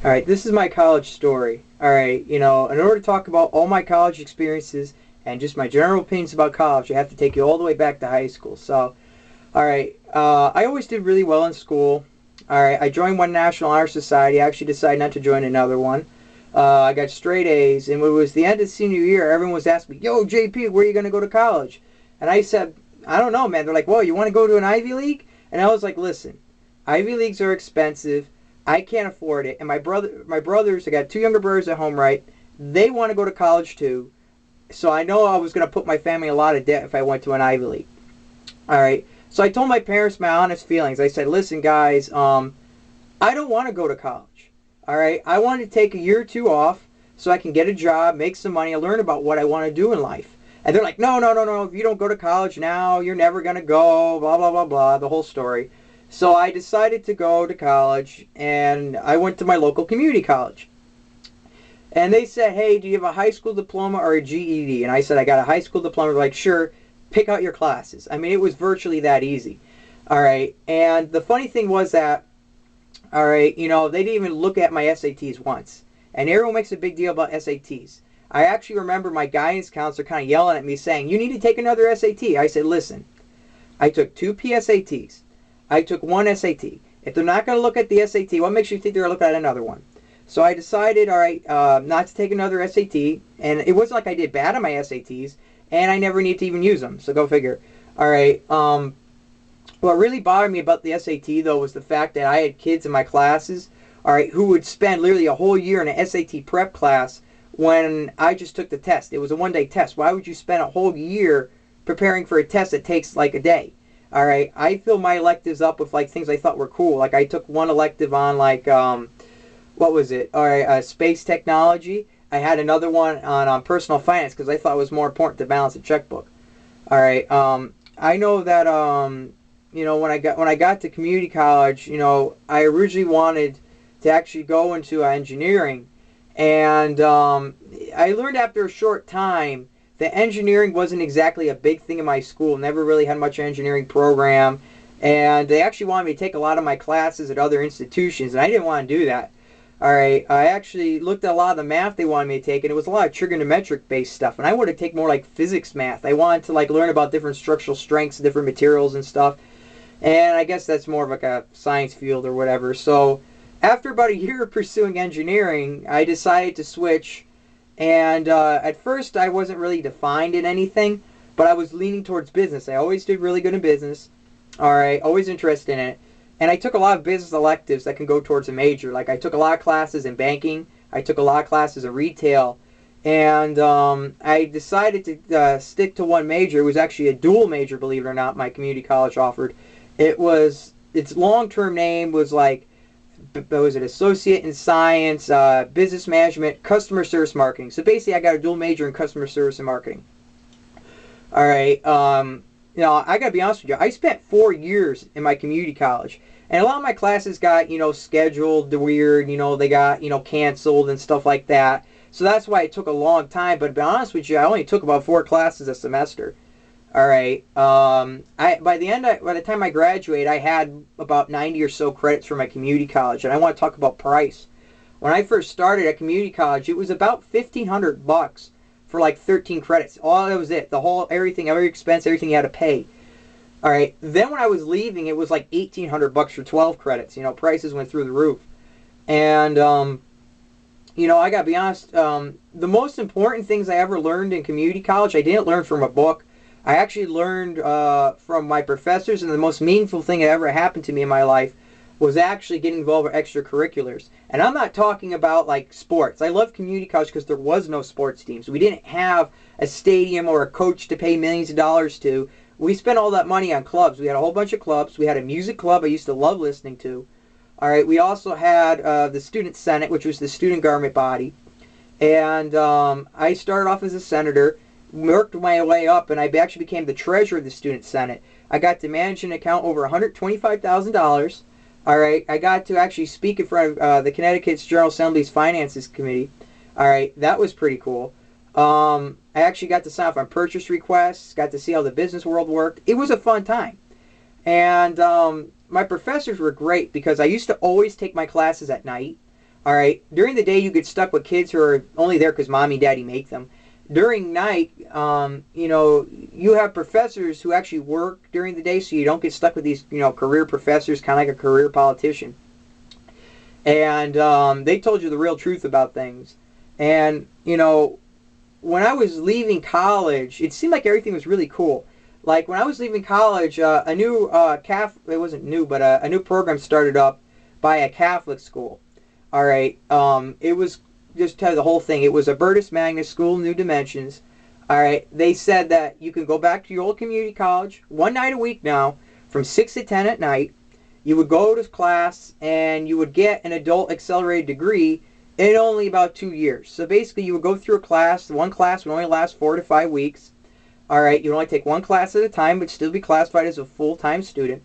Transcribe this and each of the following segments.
All right, this is my college story. All right, in order to talk about all my college experiences and just my general opinions about college, I have to take you all the way back to high school. So, all right, I always did really well in school. All right, I joined one National Honor Society. I actually decided not to join another one. I got straight A's, and when it was the end of senior year, everyone was asking me, "Yo, JP, where are you going to go to college?" And I said, "I don't know, man." They're like, "Well, you want to go to an Ivy League?" And I was like, "Listen, Ivy Leagues are expensive. I can't afford it. And my brothers, I got two younger brothers at home, right? They want to go to college too. So I know I was going to put my family in a lot of debt if I went to an Ivy League. All right. So I told my parents my honest feelings. I said, listen, guys, I don't want to go to college. All right. I want to take a year or two off so I can get a job, make some money, and learn about what I want to do in life. And they're like, no, no, no, no. If you don't go to college now, you're never going to go, blah, blah, blah, blah, the whole story. So I decided to go to college, and I went to my local community college. And they said, hey, do you have a high school diploma or a GED? And I said, I got a high school diploma. They're like, sure, pick out your classes. I mean, it was virtually that easy. All right. And the funny thing was that, all right, they didn't even look at my SATs once. And everyone makes a big deal about SATs. I actually remember my guidance counselor kind of yelling at me saying, you need to take another SAT. I said, listen, I took two PSATs. I took one SAT. If they're not going to look at the SAT, what makes you think they're going to look at another one? So I decided, all right, not to take another SAT. And it wasn't like I did bad on my SATs, and I never need to even use them. So go figure. All right. What really bothered me about the SAT, though, was the fact that I had kids in my classes, all right, who would spend literally a whole year in an SAT prep class when I just took the test. It was a one-day test. Why would you spend a whole year preparing for a test that takes like a day? All right, I fill my electives up with like things I thought were cool. Like I took one elective on like what was it? All right, space technology. I had another one on personal finance because I thought it was more important to balance a checkbook. All right, I know that when I got to community college, I originally wanted to actually go into engineering, and I learned after a short time that engineering wasn't exactly a big thing in my school. Never really had much engineering program. And they actually wanted me to take a lot of my classes at other institutions, and I didn't want to do that. All right, I actually looked at a lot of the math they wanted me to take, and it was a lot of trigonometric-based stuff. And I wanted to take more like physics math. I wanted to like learn about different structural strengths, different materials and stuff. And I guess that's more of like a science field or whatever. So after about a year of pursuing engineering, I decided to switch. And at first, I wasn't really defined in anything, but I was leaning towards business. I always did really good in business. All right, always interested in it. And I took a lot of business electives that can go towards a major. Like I took a lot of classes in banking. I took a lot of classes in retail. And I decided to stick to one major. It was actually a dual major, believe it or not, my community college offered. Its long-term name was like, was it associate in science, business management, customer service marketing. So basically, I got a dual major in customer service and marketing. All right. I got to be honest with you. I spent 4 years in my community college, and a lot of my classes got scheduled weird. They got canceled and stuff like that. So that's why it took a long time. But to be honest with you, I only took about 4 classes a semester. All right. By the time I graduated, I had about 90 or so credits for my community college, and I want to talk about price. When I first started at community college, it was about $1,500 for like 13 credits. All that was it. The whole everything, every expense, everything you had to pay. All right. Then when I was leaving, it was like $1,800 for 12 credits. Prices went through the roof, and I gotta be honest. The most important things I ever learned in community college, I didn't learn from a book. I actually learned from my professors, and the most meaningful thing that ever happened to me in my life was actually getting involved with extracurriculars. And I'm not talking about like sports. I love community college because there was no sports teams. We didn't have a stadium or a coach to pay millions of dollars to. We spent all that money on clubs. We had a whole bunch of clubs. We had a music club I used to love listening to. All right. We also had the Student Senate, which was the student government body. And I started off as a senator, worked my way up, and I actually became the treasurer of the Student Senate. I got to manage an account over $125,000. All right, I got to actually speak in front of the Connecticut's General Assembly's Finances Committee. All right, that was pretty cool. I actually got to sign off on purchase requests, got to see how the business world worked. It was a fun time. And my professors were great because I used to always take my classes at night. All right. During the day, you get stuck with kids who are only there because mommy and daddy make them. During night, you have professors who actually work during the day, so you don't get stuck with these, career professors, kind of like a career politician. And they told you the real truth about things. And, when I was leaving college, it seemed like everything was really cool. Like when I was leaving college, a new it wasn't new, but a new program started up by a Catholic school. All right, it was just tell you the whole thing. It was Albertus Magnus School of New Dimensions. All right, they said that you can go back to your old community college one night a week now, from 6 to 10 at night. You would go to class and you would get an adult accelerated degree in only about 2 years. So basically, you would go through a class. One class would only last 4 to 5 weeks. All right, you'd only take one class at a time, but still be classified as a full-time student.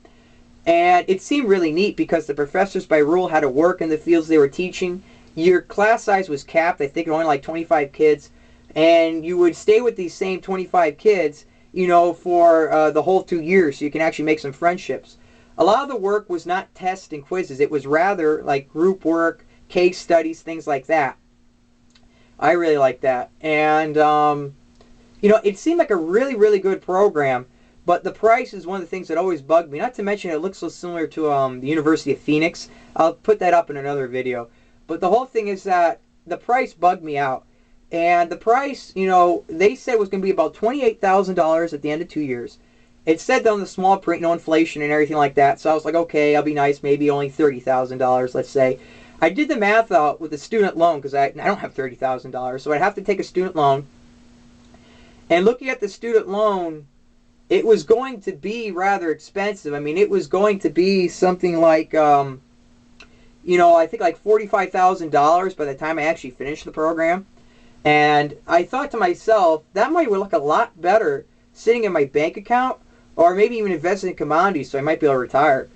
And it seemed really neat because the professors by rule had to work in the fields they were teaching. Your class size was capped. I think only like 25 kids. And you would stay with these same 25 kids, for the whole 2 years, so you can actually make some friendships. A lot of the work was not tests and quizzes. It was rather like group work, case studies, things like that. I really like that. And, it seemed like a really, really good program. But the price is one of the things that always bugged me. Not to mention it looks so similar to the University of Phoenix. I'll put that up in another video. But the whole thing is that the price bugged me out. And the price, they said was going to be about $28,000 at the end of 2 years. It said on the small print, no inflation and everything like that. So I was like, okay, I'll be nice. Maybe only $30,000, let's say. I did the math out with the student loan because I don't have $30,000. So I'd have to take a student loan. And looking at the student loan, it was going to be rather expensive. I mean, it was going to be something like, I think like $45,000 by the time I actually finished the program. And I thought to myself, that money would look a lot better sitting in my bank account or maybe even investing in commodities so I might be able to retire,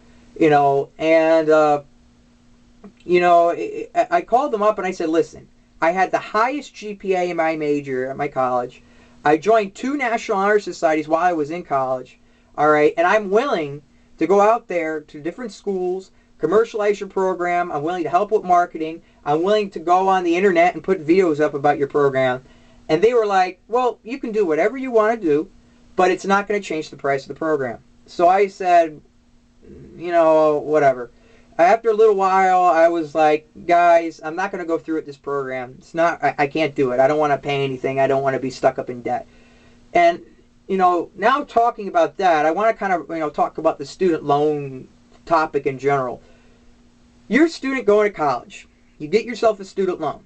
I called them up and I said, listen, I had the highest GPA in my major at my college. I joined 2 National Honor Societies while I was in college, all right, and I'm willing to go out there to different schools, commercialize your program. I'm willing to help with marketing. I'm willing to go on the internet and put videos up about your program. And they were like, well, you can do whatever you want to do, but it's not going to change the price of the program. So I said, whatever. After a little while, I was like, guys, I'm not going to go through with this program. It's not, I can't do it. I don't want to pay anything. I don't want to be stuck up in debt. And, now talking about that, I want to kind of, talk about the student loan topic in general. You're a student going to college. You get yourself a student loan.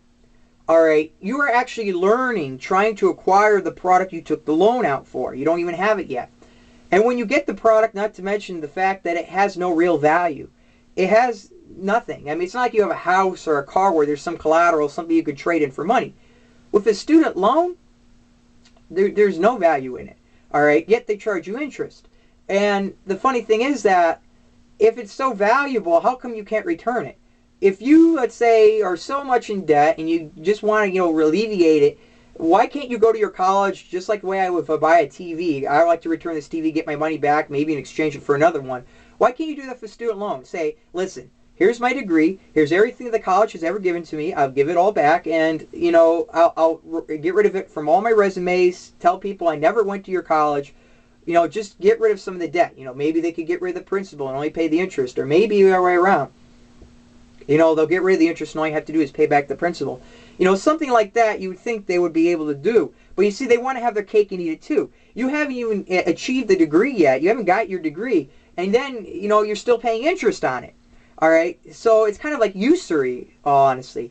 All right, you are actually learning, trying to acquire the product you took the loan out for. You don't even have it yet. And when you get the product, not to mention the fact that it has no real value, it has nothing. I mean, it's not like you have a house or a car where there's some collateral, something you could trade in for money. With a student loan, there's no value in it. All right, yet they charge you interest. And the funny thing is that if it's so valuable, how come you can't return it? If you, let's say, are so much in debt and you just want to, alleviate it, why can't you go to your college just like the way I would buy a TV? I would like to return this TV, get my money back, maybe in exchange it for another one. Why can't you do that for student loan? Say, listen, here's my degree. Here's everything the college has ever given to me. I'll give it all back, and I'll get rid of it from all my resumes. Tell people I never went to your college. Just get rid of some of the debt. Maybe they could get rid of the principal and only pay the interest, or maybe the other way around. They'll get rid of the interest and all you have to do is pay back the principal. Something like that you would think they would be able to do. But you see, they want to have their cake and eat it too. You haven't even achieved the degree yet. You haven't got your degree. And then, you're still paying interest on it. All right? So it's kind of like usury, honestly.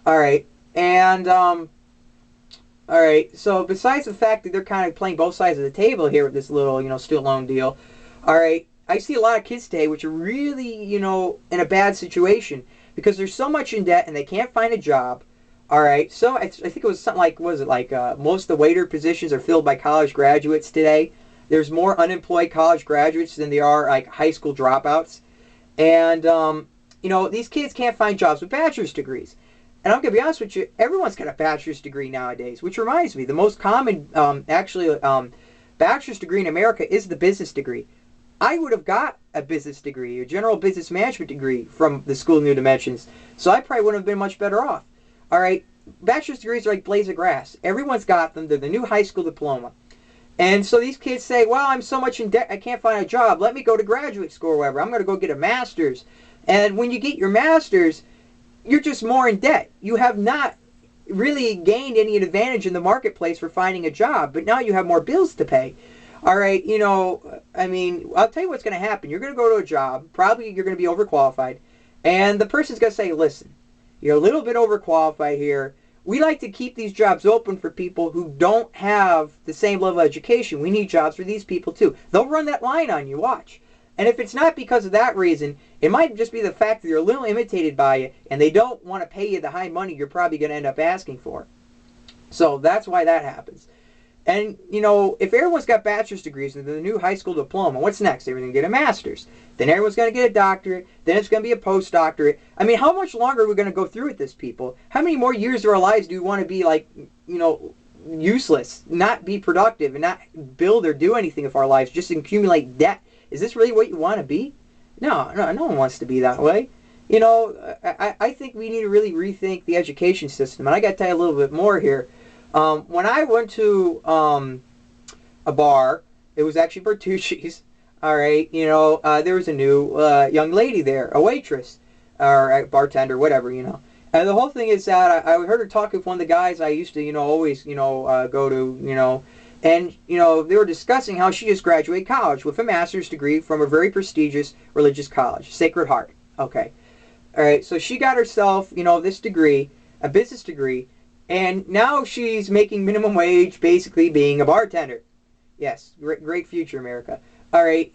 All right? And, all right, so besides the fact that they're kind of playing both sides of the table here with this little, student loan deal, all right, I see a lot of kids today which are really, in a bad situation because they're so much in debt and they can't find a job. All right, so I think it was something like, most of the waiter positions are filled by college graduates today. There's more unemployed college graduates than there are like high school dropouts. And, these kids can't find jobs with bachelor's degrees. And I'm going to be honest with you, everyone's got a bachelor's degree nowadays, which reminds me, the most common, bachelor's degree in America is the business degree. I would have got a business degree, a general business management degree from the School of New Dimensions. So I probably wouldn't have been much better off. All right, bachelor's degrees are like blades of grass. Everyone's got them. They're the new high school diploma. And so these kids say, well, I'm so much in debt, I can't find a job. Let me go to graduate school or whatever. I'm going to go get a master's. And when you get your master's, you're just more in debt. You have not really gained any advantage in the marketplace for finding a job, but now you have more bills to pay. All right, I mean, I'll tell you what's going to happen. You're going to go to a job, probably you're going to be overqualified, and the person's going to say, listen, you're a little bit overqualified here. We like to keep these jobs open for people who don't have the same level of education. We need jobs for these people too. They'll run that line on you, watch. And if it's not because of that reason, it might just be the fact that you're a little imitated by it and they don't want to pay you the high money you're probably going to end up asking for. So that's why that happens. And, if everyone's got bachelor's degrees and the new high school diploma, what's next? They're going to get a master's. Then everyone's going to get a doctorate. Then it's going to be a postdoctorate. I mean, how much longer are we going to go through with this, people? How many more years of our lives do we want to be, useless, not be productive, and not build or do anything with our lives, just accumulate debt? Is this really what you want to be? No one wants to be that way. I think we need to really rethink the education system. And I got to tell you a little bit more here. When I went to a bar, it was actually Bertucci's. All right, there was a new young lady there, a waitress or a bartender, whatever, And the whole thing is that I heard her talking with one of the guys I used to, always, go to, and, they were discussing how she just graduated college with a master's degree from a very prestigious religious college, Sacred Heart. Okay. All right, so she got herself, this degree, a business degree, and now she's making minimum wage, basically being a bartender. Yes, great future, America. All right,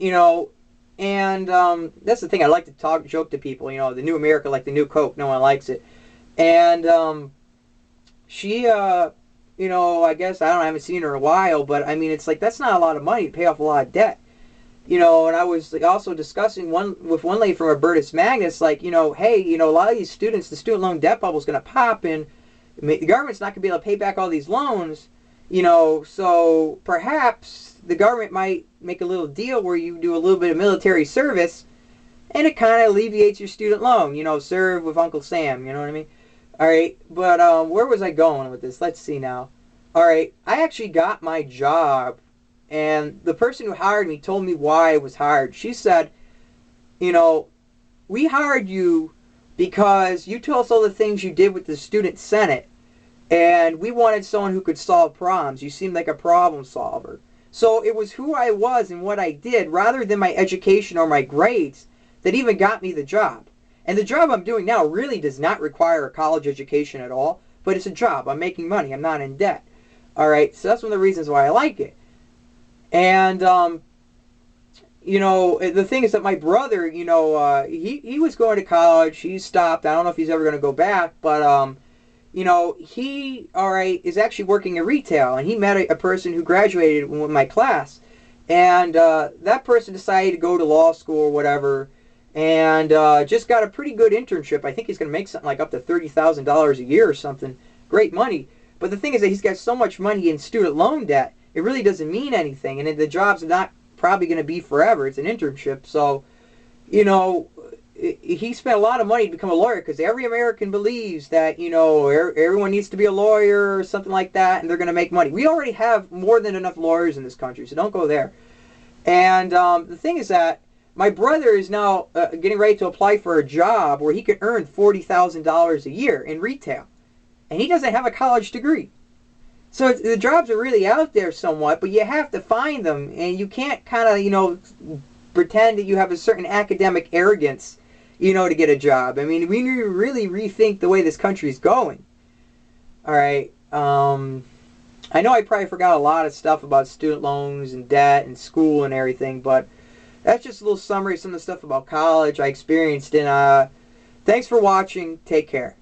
and that's the thing. I like to joke to people, the new America, like the new Coke. No one likes it. And she, I guess, I haven't seen her in a while, but I mean, it's like, that's not a lot of money to pay off a lot of debt. And I was also discussing with one lady from Robertus Magnus, like, hey, a lot of these students, the student loan debt bubble is going to pop, and the government's not going to be able to pay back all these loans, so perhaps the government might make a little deal where you do a little bit of military service, and it kind of alleviates your student loan, serve with Uncle Sam, you know what I mean? All right, but where was I going with this? Let's see now. All right, I actually got my job, and the person who hired me told me why I was hired. She said, we hired you because you told us all the things you did with the student senate, and we wanted someone who could solve problems. You seemed like a problem solver. So it was who I was and what I did, rather than my education or my grades, that even got me the job. And the job I'm doing now really does not require a college education at all, but it's a job. I'm making money. I'm not in debt. All right, so that's one of the reasons why I like it. And, the thing is that my brother, he was going to college. He stopped. I don't know if he's ever going to go back, but, he, is actually working in retail, and he met a person who graduated with my class. And that person decided to go to law school or whatever, and just got a pretty good internship. I think he's going to make something like up to $30,000 a year or something. Great money. But the thing is that he's got so much money in student loan debt, it really doesn't mean anything. And the job's not probably going to be forever. It's an internship. So, he spent a lot of money to become a lawyer, because every American believes that, everyone needs to be a lawyer or something like that, and they're going to make money. We already have more than enough lawyers in this country, so don't go there. And the thing is that my brother is now getting ready to apply for a job where he could earn $40,000 a year in retail. And he doesn't have a college degree. So the jobs are really out there somewhat, but you have to find them. And you can't kind of, pretend that you have a certain academic arrogance, to get a job. I mean, we need to really rethink the way this country is going. All right. I know I probably forgot a lot of stuff about student loans and debt and school and everything, but that's just a little summary of some of the stuff about college I experienced. And thanks for watching. Take care.